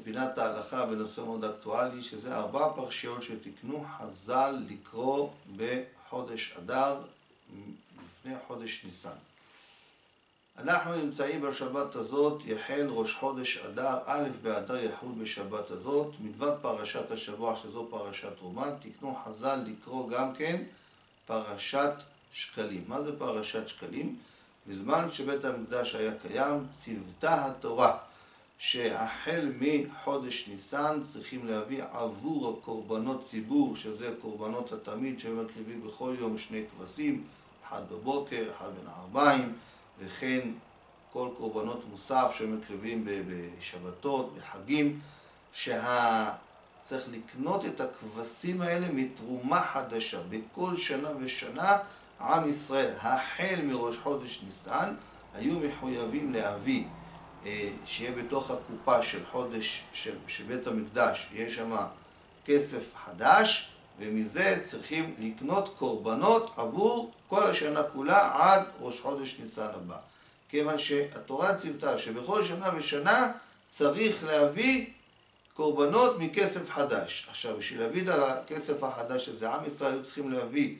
פינת ההלכה בנושא מאוד אקטואלי, שזה 4 פרשיות שתקנו חז"ל לקרוא בחודש אדר לפני חודש ניסן. אנחנו נמצאים בשבת הזאת, יחל ראש חודש אדר, א' באדר יחול בשבת הזאת, מלבד פרשת השבוע שזו פרשת תרומה, תקנו חז"ל לקרוא גם כן פרשת שקלים. מה זה פרשת שקלים? בזמן שבית המקדש היה קיים, ציוותה התורה שהחל מחודש ניסן צריכים להביא עבור הקורבנות ציבור, שזה קורבנות התמיד שהם מקריבים בכל יום 2 כבשים, אחד בבוקר, אחד בין הערביים, וכן כל קורבנות מוסף שהם מקריבים בשבתות, בחגים, שצריך לקנות את הכבשים האלה מתרומה חדשה. בכל שנה ושנה עם ישראל, החל מראש חודש ניסן, היו מחויבים להביא, שיהיה בתוך הקופה של חודש של בית המקדש, יש שם כסף חדש, ומזה צריכים לקנות קורבנות עבור כל השנה כולה עד ראש חודש ניסן הבא. כיוון שהתורה ציוותה שבכל שנה ושנה צריך להביא קורבנות מכסף חדש. עכשיו, בשביל להביא את הכסף החדש הזה, עם ישראל היו צריכים להביא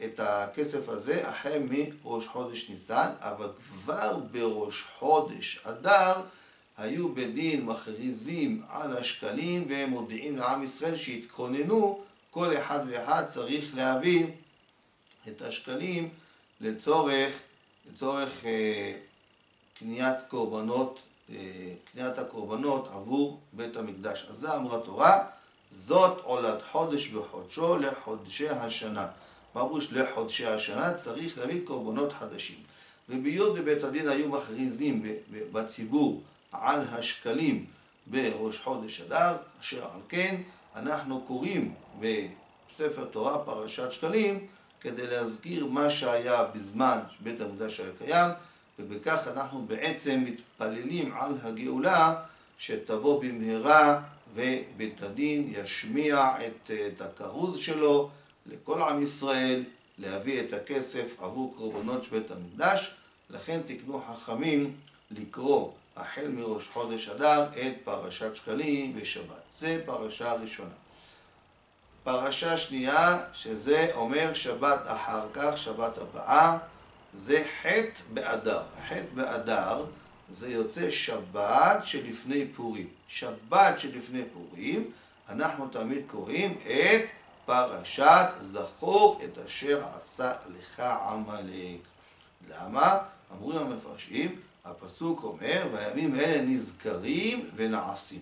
את הכסף הזה החל מראש חודש ניסן, אבל כבר בראש חודש אדר היו בדין מכריזים על השקלים והם מודיעים לעם ישראל שהתכוננו, כל אחד ואחד צריך להביא את השקלים לצורך קניית הקורבנות עבור בית המקדש. אז זה אמרה תורה, זאת עולת חודש בחודשו לחודשי השנה. מה פירוש לחודשי השנה? צריך להביא קורבנות חדשים. וביות בבית הדין היו מכריזים בציבור על השקלים בראש חודש אדר, אשר על כן אנחנו קוראים בספר תורה פרשת שקלים כדי להזכיר מה שהיה בזמן שבית המקדש היה קיים, ובכך אנחנו בעצם מתפללים על הגאולה שתבוא במהרה, ובית הדין ישמיע את הכרוז שלו לכל עם ישראל להביא את הכסף עבור קורבנות של בית המקדש. לכן תקנו חכמים לקרוא החל מראש חודש אדר את פרשת שקלים בשבת. זה פרשה ראשונה. פרשה שנייה, שזה אומר שבת אחר כך, שבת הבאה, זה חטא באדר. חטא באדר זה יוצא שבת שלפני פורים. שבת שלפני פורים אנחנו תמיד קוראים את פרשת זכור את אשר עשה לך עמלק. למה? אמרו המפרשים, הפסוק אומר, והימים האלה נזכרים ונעשים.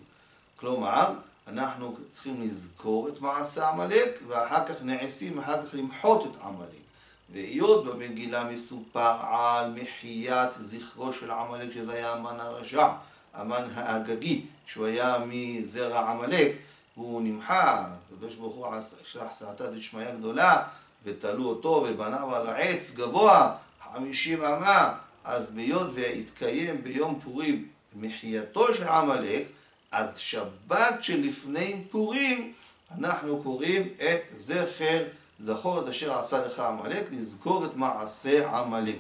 כלומר, אנחנו צריכים לזכור את מעשה עמלק, ואחר כך נעשים, אחר כך למחות את עמלק. והיות במגילה מסופר על מחיית זכרו של עמלק, שזה היה המן הרשע, המן האגגי, שהוא היה מזרע עמלק, והוא נמחה, הקדוש ברוך הוא שלח סעתא דשמיא גדולה, ותלו אותו ובניו על העץ גבוה, 50 אמה. אז ביות והתקיים ביום פורים מחייתו של עמלק, אז שבת שלפני פורים אנחנו קוראים את זכור את אשר עשה לך עמלק, לזכור את מעשה עמלק.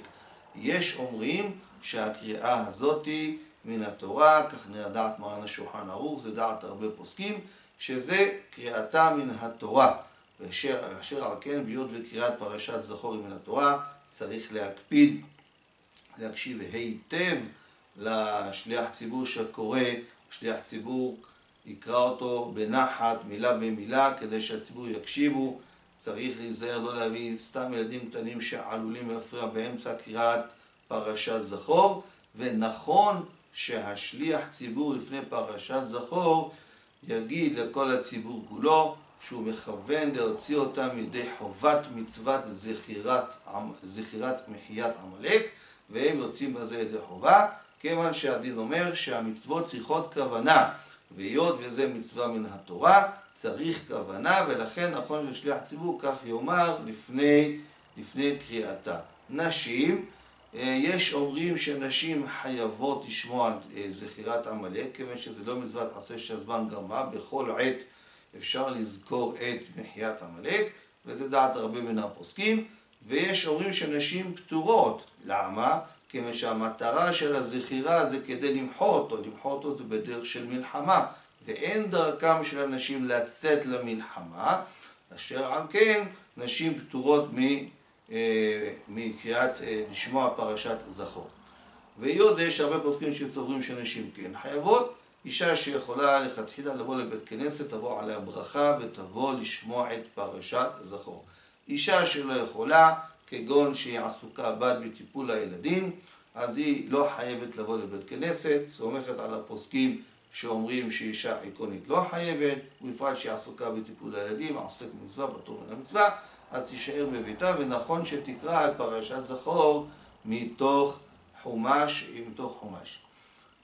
יש אומרים שהקריאה הזאת מן התורה, כך נדעת מרן השולחן ערוך, זה דעת הרבה פוסקים, שזה קריאתה מן התורה. ואשר על כן ביות וקריאת פרשת זכור מן התורה צריך להקשיב היטב לשליח ציבור שקורא. שליח ציבור יקרא אותו בנחת, מילה במילה, כדי שהציבור יקשיבו. צריך להיזהר לא להביא סתם ילדים קטנים שעלולים להפריע באמצע קריאת פרשת זכור, ונכון שהשליח ציבור לפני פרשת זכור יגיד לכל הציבור כולו שהוא מכוון להוציא אותם מידי חובת מצוות זכירת מחיית עמלק, והם יוצאים בזה ידי חובה, כיוון שהדין אומר שהמצוות צריכות כוונה, והיות וזה מצווה מן התורה, צריך כוונה, ולכן נכון ששליח ציבור כך יאמר לפני קריאתה. נשים, יש אומרים שנשים חייבות לשמוע זכירת עמלק, כיוון שזה לא מצוות עשה שהזמן גרמה, בכל עת אפשר לזכור את מחיית עמלק, וזה דעת הרבה מן הפוסקים. ויש אומרים שנשים פטורות. למה? כיוון שהמטרה של הזכירה זה כדי למחות אותו זה בדרך של מלחמה, ואין דרכם של אנשים לצאת למלחמה, אשר על כן נשים פטורות מקריאת, לשמוע פרשת זכור. והיות ויש הרבה פוסקים שסוברים שנשים כן חייבות, אישה שיכולה לכתחילה לבוא לבית כנסת, תבוא עליה ברכה ותבוא לשמוע את פרשת זכור. אישה שלא יכולה, כגון שהיא עסוקה בד בטיפול הילדים, אז היא לא חייבת לבוא לבית כנסת, סומכת על הפוסקים שאומרים שאישה עקרונית לא חייבת, ובפרט שהיא עסוקה בטיפול הילדים, עוסק במצווה, פטור מן המצווה, אז תישאר בביתה, ונכון שתקרא את פרשת זכור מתוך חומש.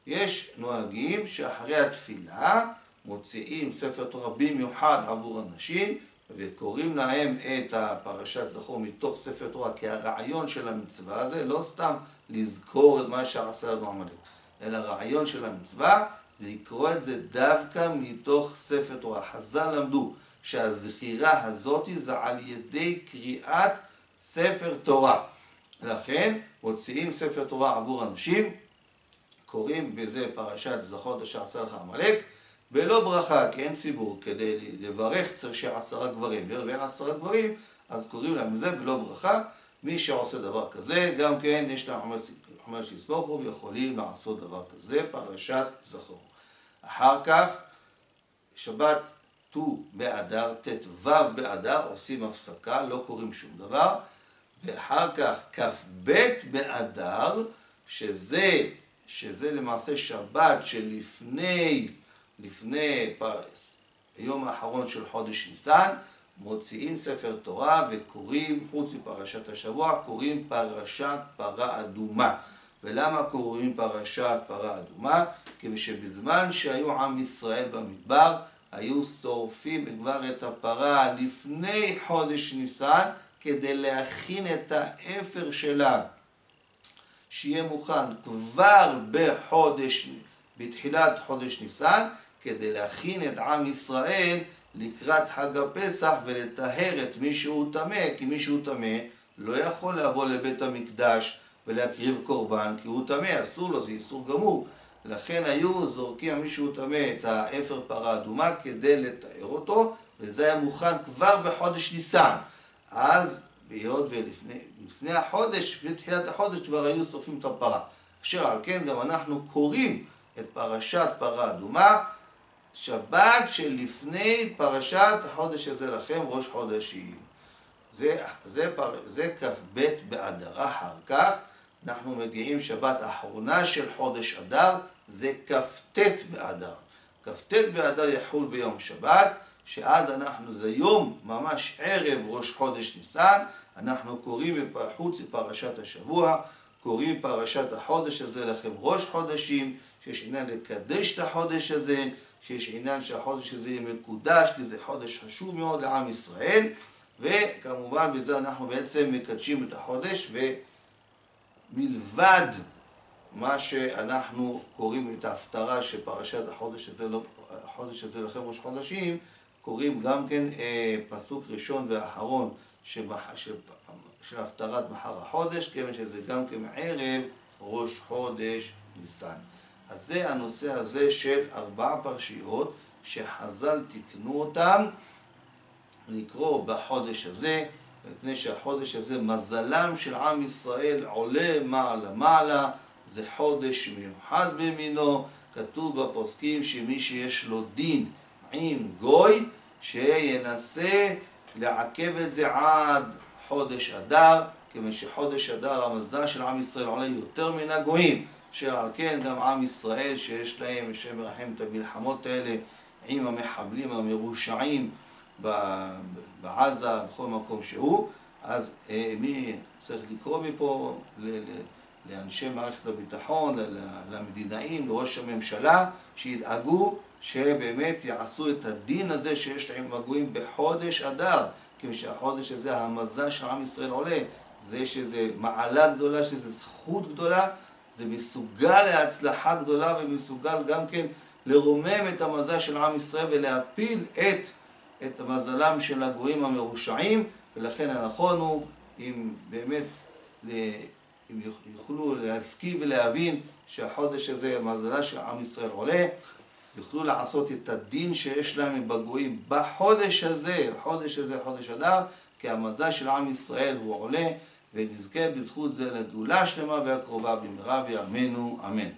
יש נוהגים שאחרי התפילה מוציאים ספר תורה במיוחד עבור הנשים, וקוראים להם את הפרשת זכור מתוך ספר תורה כהרעיון של המצווה הזה, לא סתם לזכור את מה שעשה לנו עמלק, אלא הרעיון של המצווה זה לקרוא את זה דווקא מתוך ספר תורה. חז"ל למדו שהזכירה הזאת זה על ידי קריאת ספר תורה. לכן מוציאים ספר תורה עבור אנשים, קוראים בזה פרשת זכור אשר עשה לך עמלק, בלא ברכה, כי אין ציבור, כדי לברך צריך שיהיה 10 גברים, ואין 10 גברים, אז קוראים להם זה בלא ברכה. מי שעושה דבר כזה, גם כן יש להם חמש לסמוכו, ויכולים לעשות דבר כזה, פרשת זכור. אחר כך, שבת ט"ו באדר, ט"ו באדר, עושים הפסקה, לא קוראים שום דבר, ואחר כך כ"ב באדר, שזה למעשה שבת שלפני היום האחרון של חודש ניסן, מוציאים ספר תורה וקוראים, חוץ מפרשת השבוע, קוראים פרשת פרה אדומה. ולמה קוראים פרשת פרה אדומה? כי שבזמן שהיו עם ישראל במדבר, היו שורפים כבר את הפרה לפני חודש ניסן, כדי להכין את האפר שלה, שיהיה מוכן כבר בתחילת חודש ניסן, כדי להכין את עם ישראל לקראת חג הפסח ולטהר את מי שהוא טמא, כי מי שהוא טמא לא יכול לבוא לבית המקדש ולהקריב קורבן, כי הוא טמא, אסור לו, זה איסור גמור. לכן היו זורקים מי שהוא טמא את האפר פרה אדומה כדי לתאר אותו, וזה היה מוכן כבר בחודש ניסן. אז בהיות ולפני החודש, בתחילת החודש כבר היו שורפים את הפרה. אשר על כן גם אנחנו קוראים את פרשת פרה אדומה, שבת שלפני פרשת החודש הזה לכם, ראש חודשים. זה כ"ב באדר. אחר כך אנחנו מגיעים שבת האחרונה של חודש אדר, זה כ"ט באדר. כ"ט באדר יחול ביום שבת, שאז זה יום ממש ערב ראש חודש ניסן, אנחנו קוראים חוץ מפרשת השבוע, קוראים פרשת החודש הזה לכם ראש חודשים, שיש עניין לקדש את החודש הזה, שיש עניין שהחודש הזה יהיה מקודש, כי זה חודש חשוב מאוד לעם ישראל, וכמובן בזה אנחנו בעצם מקדשים את החודש, ומלבד מה שאנחנו קוראים את ההפטרה של פרשת החודש הזה לכם ראש חודשים, קוראים גם כן פסוק ראשון ואחרון של הפטרת מחר החודש, כיוון שזה גם כן ערב ראש חודש ניסן. אז זה הנושא הזה של 4 פרשיות שחז"ל תיקנו אותם לקרוא בחודש הזה, מפני שהחודש הזה מזלם של עם ישראל עולה מעלה, זה חודש מיוחד במינו. כתוב בפוסקים שמי שיש לו דין עם גוי, שינסה לעכב את זה עד חודש אדר, כיוון שחודש אדר המזל של עם ישראל עולה יותר מן הגויים, שעל כן גם עם ישראל שיש להם שמרחם את המלחמות האלה עם המחבלים המרושעים בעזה, בכל מקום שהוא, אז מי צריך לקרוא מפה לאנשי מערכת הביטחון, למדינאים, לראש הממשלה, שידאגו שבאמת יעשו את הדין הזה שיש להם עם הגויים בחודש אדר, כי שהחודש הזה המזל של עם ישראל עולה, זה שזה מעלה גדולה, שזה זכות גדולה, זה מסוגל להצלחה גדולה ומסוגל גם כן לרומם את המזל של עם ישראל ולהפיל את מזלם של הגויים המרושעים. ולכן הנכון הוא אם באמת הם יוכלו להשכיל ולהבין שהחודש הזה מזלה של עם ישראל עולה, יוכלו לעשות את הדין שיש להם בגויים בחודש הזה, חודש אדר, כי המזל של עם ישראל הוא עולה, ונזכה בזכות זה לגאולה שלמה והקרובה במהרה בימינו, אמן.